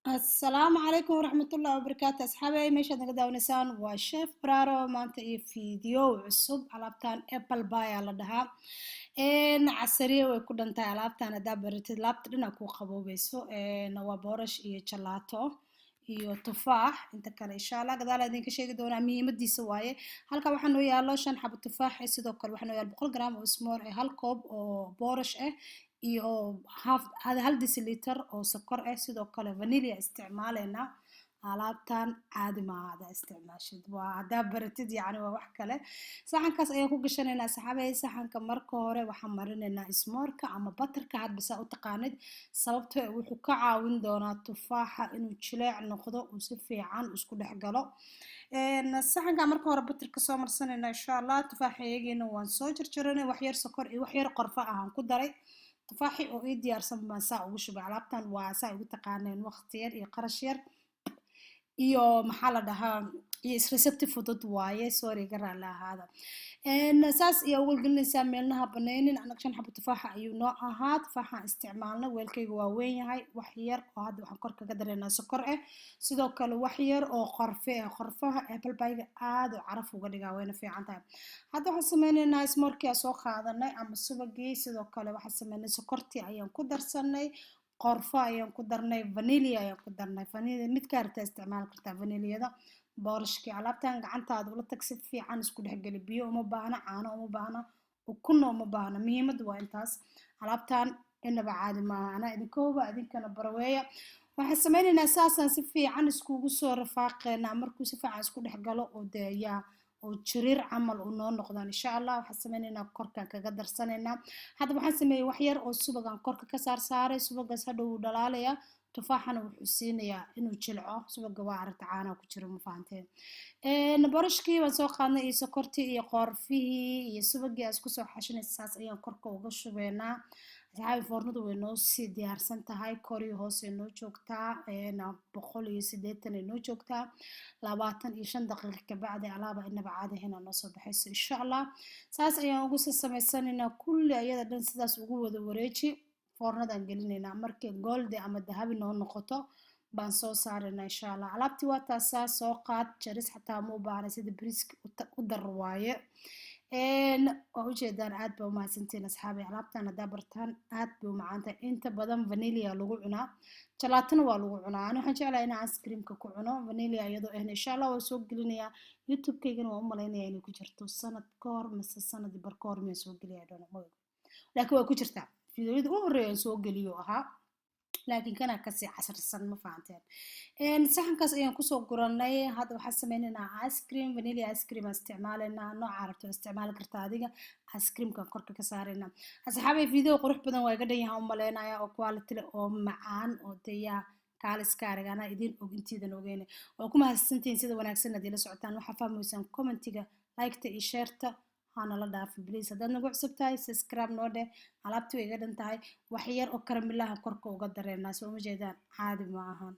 السلام عليكم ورحمة الله وبركاته أصحابي ماشي نقدر داونسان وشيف برارو مانتا فيديو عصب علابتان أبل باي على دها إن عسرية ويكون أنت علابتان دا بريتد لابتن أكو قبوبيسو إن وبورش إيه شلاتو iyo tufaax inta kale insha Allah gadaal idinka sheegi doonaa muhiimadiisa waaye halka waxaan u yaalo 5 xabo tufaax sidoo kale waxaan u yaalo 100 gram oo smoor hal koob oo boorash ah iyo hal deciliter oo sokor ah sidoo kale vanilla isticmaaleyna alaabtan caadi ma aha isticmaashid waa hadaa baratid yani waa wax kale saxankaas ayaan ku gashanaynaa saxaabay saxanka marka hore waxaan marinaynaa ismoorka ama butterka had bisa u taqaanid sababtoo wuxuu ka caawin doonaa tufaaxa inuu jileec noqdo uu si fiican isku dhex galo saxanka marka hore butterka soo marsanayna insha Allah tufaaxaygiina waan soo jarjaranay wax yar sokor iyo wax yar qorfa ah aan ku daray tufaaxi oo ii diyaarsan baan saa ugu shubay alaabtan waa saa ugu taqaaneen waqti yar iyo qarash yar iyo maxaa la dhahaa iyo isresepti fudud waaye sorry garaa la ahaada saas iyo ugu gelinaysaa meelnaha banaynin anaga 5 xabo tufaaxa ayuu noo ahaa tufaaxaan isticmaalna weelkayga waa weyn yahay wax yar oo hadda waxaan kor kaga dareynaa sokor ah sidoo kale wax yar oo qorfe ah qorfaha apple pie-ga aad u caraf uga dhigaa wayna fiican tahay hadda waxaan sameynaynaa ismoorkii soo qaadanay ama subagii sidoo kale waxaan sameynay sokortii ayaan ku darsanay qorfa ayaan ku darnay vanilla ayaan ku darnay vanilla mid ka harta isticmaal kartaa vanillada boorashkii alaabtan gacantaada ula tag si fiican isku dhexgeli biyo uma baahna caano uma baahna ukuna uma baahna muhiimadu waa intaas alaabtan inaba caadi maaha anaa idinkooba idinkana baraweeya waxaan sameynaynaa saasaan si fiican iskugu soo rafaaqeynaa markuu si fiican isku dhex galo oo deeyaa oo jiriir camal uu noo noqdaan insha Allah waxaan sameynaynaa korkaan kaga darsanaynaa hadda waxaan sameeyay wax yar oo subagan korka ka saaray subagaas hadhow uu dhalaalaya tufaaxana wuxuu siinayaa inuu jilco subaga waa aragta caanaha ku jira ma fahanteen boorashkii waan soo qaadnay iyo sokortii iyo qorfihii iyo subagii aan isku soo xashinaysa saas ayaan korka uga shubeynaa asxaabi foornadu way noo sii diyaarsan tahay kor iyo hoos ay noo joogtaa 180 ay noo joogtaa 25 daqiiqo ka bacdi alaaba inaba caadi ahayna noo soo baxayso insha Allah saas ayaan ugu soo sameysanaynaa kulli ayada dhan sidaas ugu wada wareeji foornadan gelinaynaa markay gold ama dahabi noo noqoto baan soo saaraynaa insha Allah alaabtii waa taas soo qaad jaris xataa ma u baahna sida briska u dar waaye oo ujeedaan aad baa u mahadsantiin asxaabi alaabtan haddaa bartaan aad bay u macaan tahay inta badan vanilla lagu cunaa jalaatana waa lagu cunaa ani waxaan jeclahay inaan ice creamka ku cuno vanilla iyadoo ahna insha Allah waa soo gelinayaa youtube-kaygana waa u malaynayaa inay ku jirto sanad ka hor mise sanad bar ka hor miyaan soo geliyaa dhoona laakiin waa ku jirtaa fiidiyoda u horeeyaan soo geliyo ahaa laakiin kana kasii casarsan ma fahanteen saxankaas ayaan kusoo guranay hadda waxaan sameynaynaa ice cream vanilla ice cream aan isticmaalaynaa nooca rabto isticmaali kartaa adiga ice creamka korka ka saaraynaa asxaabay video qurux badan waa iga dhan yahay u maleynayaa oo quality leh oo macaan oo deeyaa kaaliska aragana idin og intiidan ogeyn oo ku mahadsantiin sida wanaagsan aad ila socotaan waxa fahmaysaan commentiga like-ta iyo share-ta hana la dhaaf please haddaad nagu cusub tahay subscribe noo dheh alaabtii way iga dhan tahay wax yar oo karamilaha korka uga dareennaa soo ma jeedaan caadi ma ahan